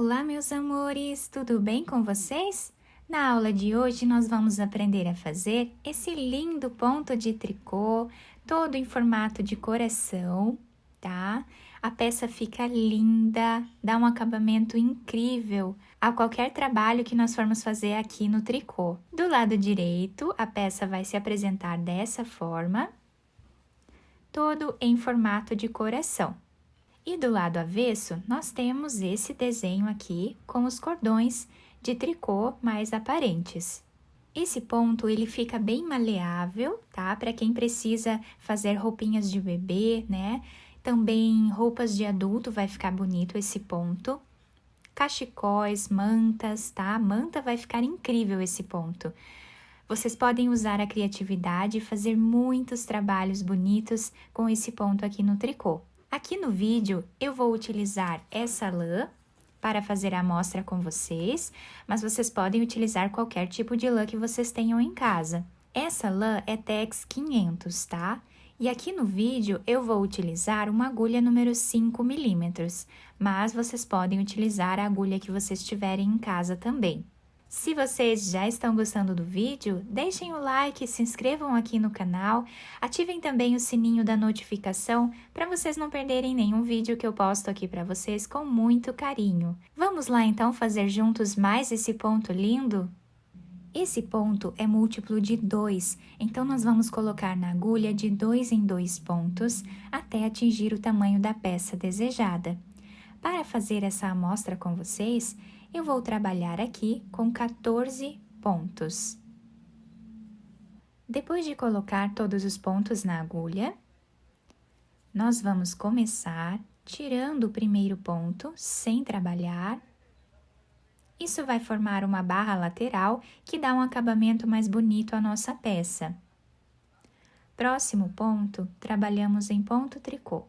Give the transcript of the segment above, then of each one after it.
Olá, meus amores, tudo bem com vocês? Na aula de hoje, nós vamos aprender a fazer esse lindo ponto de tricô, todo em formato de coração, tá? A peça fica linda, dá um acabamento incrível a qualquer trabalho que nós formos fazer aqui no tricô. Do lado direito, a peça vai se apresentar dessa forma, todo em formato de coração. E do lado avesso, nós temos esse desenho aqui com os cordões de tricô mais aparentes. Esse ponto, ele fica bem maleável, tá? Para quem precisa fazer roupinhas de bebê, né? Também roupas de adulto vai ficar bonito esse ponto. Cachecóis, mantas, tá? Manta vai ficar incrível esse ponto. Vocês podem usar a criatividade e fazer muitos trabalhos bonitos com esse ponto aqui no tricô. Aqui no vídeo, eu vou utilizar essa lã para fazer a amostra com vocês, mas vocês podem utilizar qualquer tipo de lã que vocês tenham em casa. Essa lã é Tex 500, tá? E aqui no vídeo, eu vou utilizar uma agulha número 5 milímetros, mas vocês podem utilizar a agulha que vocês tiverem em casa também. Se vocês já estão gostando do vídeo, deixem o like, se inscrevam aqui no canal, ativem também o sininho da notificação para vocês não perderem nenhum vídeo que eu posto aqui para vocês com muito carinho. Vamos lá então fazer juntos mais esse ponto lindo? Esse ponto é múltiplo de 2, então nós vamos colocar na agulha de 2 em 2 pontos até atingir o tamanho da peça desejada. Para fazer essa amostra com vocês, eu vou trabalhar aqui com 14 pontos. Depois de colocar todos os pontos na agulha, nós vamos começar tirando o primeiro ponto sem trabalhar. Isso vai formar uma barra lateral que dá um acabamento mais bonito à nossa peça. Próximo ponto, trabalhamos em ponto tricô.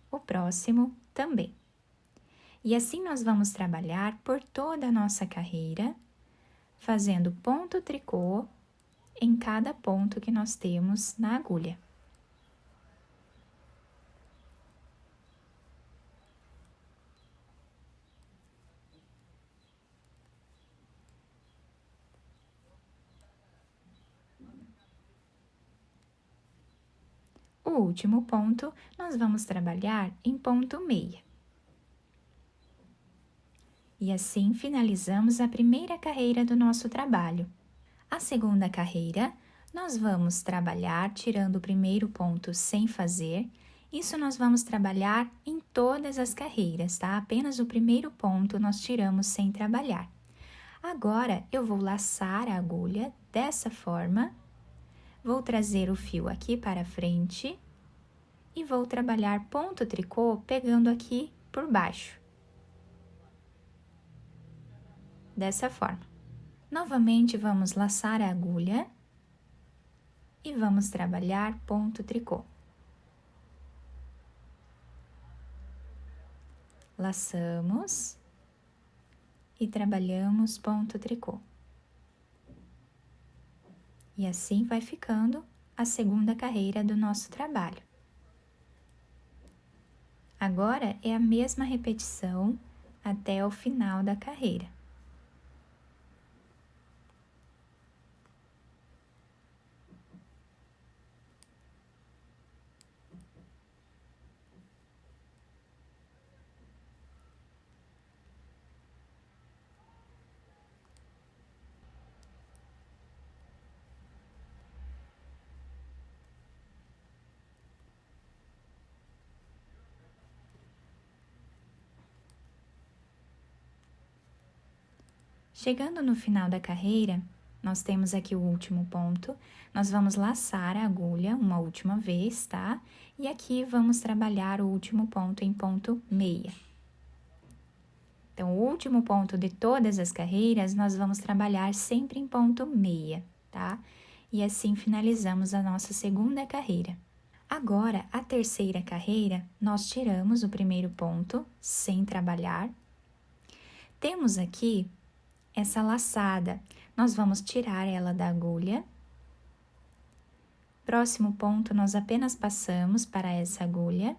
O próximo também. E assim nós vamos trabalhar por toda a nossa carreira, fazendo ponto tricô em cada ponto que nós temos na agulha. O último ponto, nós vamos trabalhar em ponto meia. E assim finalizamos a primeira carreira do nosso trabalho. A segunda carreira, nós vamos trabalhar tirando o primeiro ponto sem fazer. Isso nós vamos trabalhar em todas as carreiras, tá? Apenas o primeiro ponto nós tiramos sem trabalhar. Agora, eu vou laçar a agulha dessa forma, vou trazer o fio aqui para frente e vou trabalhar ponto tricô pegando aqui por baixo. Dessa forma. Novamente, vamos laçar a agulha e vamos trabalhar ponto tricô. Laçamos e trabalhamos ponto tricô. E assim vai ficando a segunda carreira do nosso trabalho. Agora, é a mesma repetição até o final da carreira. Chegando no final da carreira, nós temos aqui o último ponto, nós vamos laçar a agulha uma última vez, tá? E aqui vamos trabalhar o último ponto em ponto meia. Então, o último ponto de todas as carreiras, nós vamos trabalhar sempre em ponto meia, tá? E assim finalizamos a nossa segunda carreira. Agora, a terceira carreira, nós tiramos o primeiro ponto sem trabalhar. Temos aqui essa laçada, nós vamos tirar ela da agulha. Próximo ponto, nós apenas passamos para essa agulha,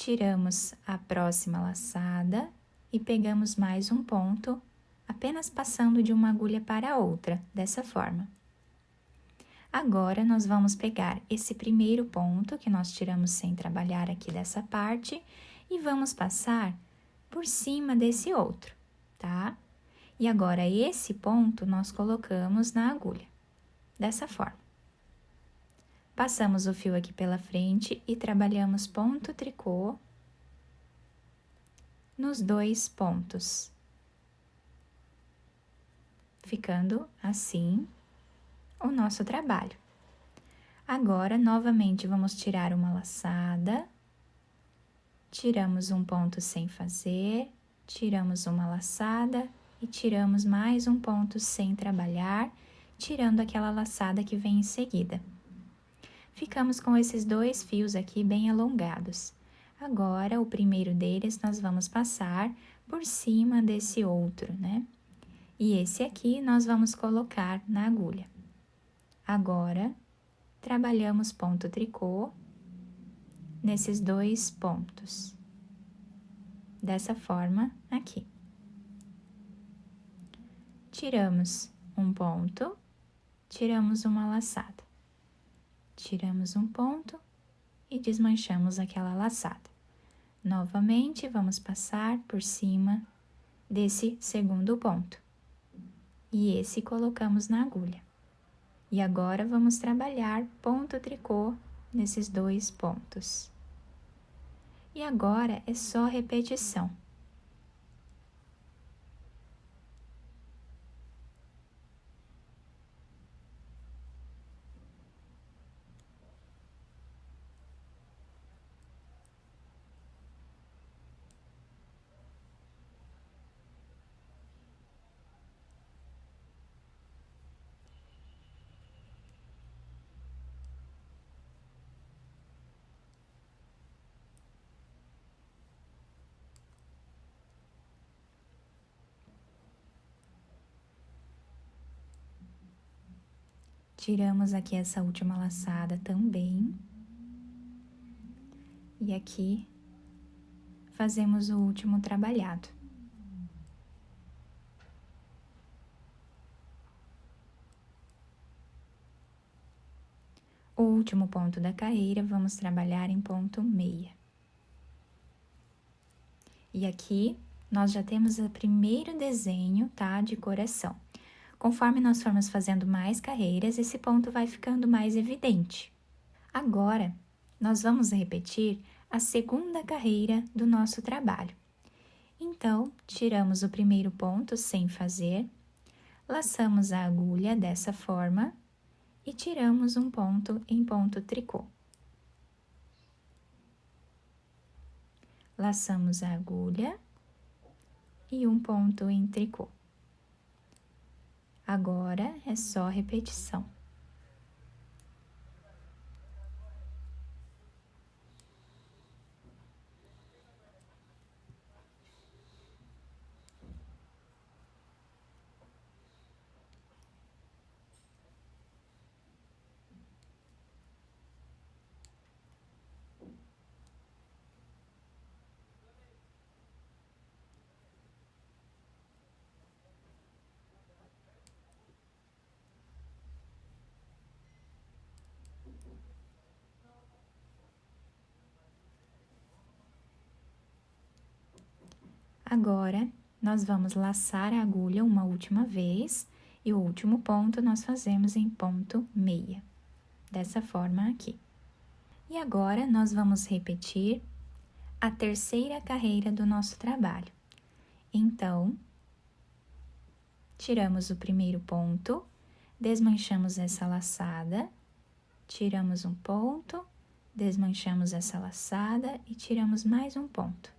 tiramos a próxima laçada e pegamos mais um ponto, apenas passando de uma agulha para a outra, dessa forma. Agora, nós vamos pegar esse primeiro ponto que nós tiramos sem trabalhar aqui dessa parte e vamos passar por cima desse outro, tá? E agora, esse ponto nós colocamos na agulha, dessa forma. Passamos o fio aqui pela frente e trabalhamos ponto tricô nos 2 pontos, ficando assim o nosso trabalho. Agora, novamente, vamos tirar uma laçada, tiramos um ponto sem fazer, tiramos uma laçada e tiramos mais um ponto sem trabalhar, tirando aquela laçada que vem em seguida. Ficamos com esses 2 fios aqui bem alongados. Agora, o primeiro deles, nós vamos passar por cima desse outro, né? E esse aqui nós vamos colocar na agulha. Agora, trabalhamos ponto tricô nesses 2 pontos. Dessa forma, aqui. Tiramos um ponto, tiramos uma laçada. Tiramos um ponto e desmanchamos aquela laçada. Novamente, vamos passar por cima desse segundo ponto. E esse colocamos na agulha. E agora, vamos trabalhar ponto tricô nesses 2 pontos. E agora, é só repetição. Tiramos aqui essa última laçada também. E aqui, fazemos o último trabalhado. O último ponto da carreira, vamos trabalhar em ponto meia. E aqui, nós já temos o primeiro desenho, tá? De coração. Conforme nós formos fazendo mais carreiras, esse ponto vai ficando mais evidente. Agora, nós vamos repetir a segunda carreira do nosso trabalho. Então, tiramos o primeiro ponto sem fazer, laçamos a agulha dessa forma e tiramos um ponto em ponto tricô. Laçamos a agulha e um ponto em tricô. Agora, é só repetição. Agora, nós vamos laçar a agulha uma última vez e o último ponto nós fazemos em ponto meia, dessa forma aqui. E agora, nós vamos repetir a terceira carreira do nosso trabalho. Então, tiramos o primeiro ponto, desmanchamos essa laçada, tiramos um ponto, desmanchamos essa laçada e tiramos mais um ponto.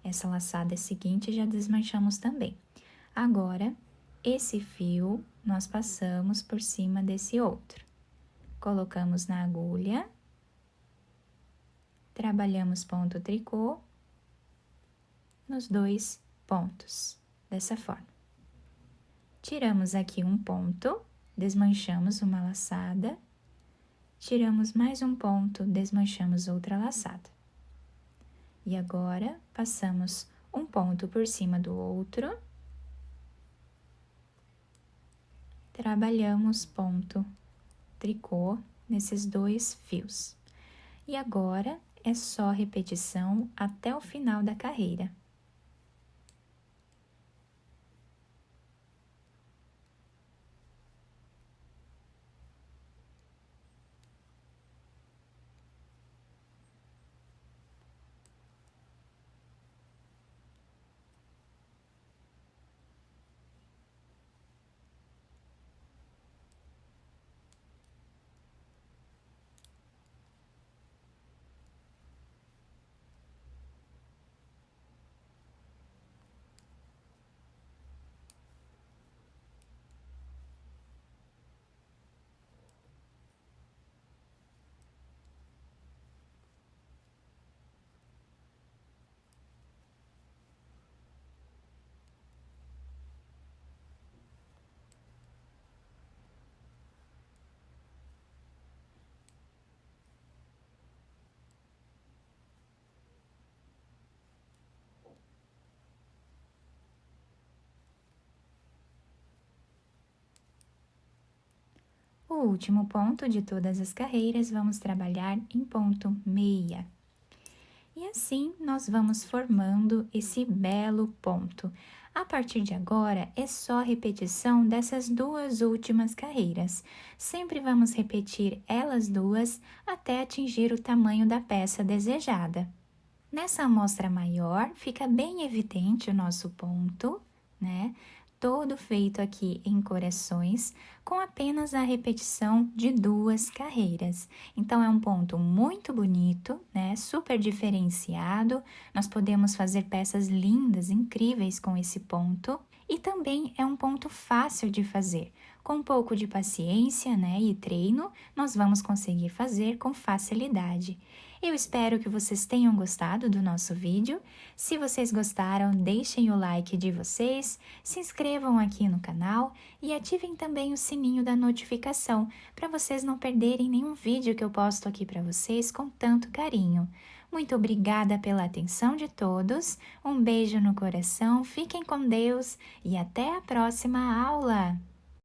Essa laçada seguinte já desmanchamos também. Agora, esse fio nós passamos por cima desse outro. Colocamos na agulha, trabalhamos ponto tricô nos 2 pontos, dessa forma. Tiramos aqui um ponto, desmanchamos uma laçada, tiramos mais um ponto, desmanchamos outra laçada. E agora, passamos um ponto por cima do outro. Trabalhamos ponto tricô nesses 2 fios. E agora, é só repetição até o final da carreira. O último ponto de todas as carreiras, vamos trabalhar em ponto meia. E assim, nós vamos formando esse belo ponto. A partir de agora, é só repetição dessas 2 últimas carreiras. Sempre vamos repetir elas duas até atingir o tamanho da peça desejada. Nessa amostra maior, fica bem evidente o nosso ponto, né? Todo feito aqui em corações, com apenas a repetição de 2 carreiras. Então, é um ponto muito bonito, né? Super diferenciado. Nós podemos fazer peças lindas, incríveis com esse ponto. E também é um ponto fácil de fazer. Com um pouco de paciência, né, e treino, nós vamos conseguir fazer com facilidade. Eu espero que vocês tenham gostado do nosso vídeo. Se vocês gostaram, deixem o like de vocês, se inscrevam aqui no canal e ativem também o sininho da notificação para vocês não perderem nenhum vídeo que eu posto aqui para vocês com tanto carinho. Muito obrigada pela atenção de todos, um beijo no coração, fiquem com Deus e até a próxima aula!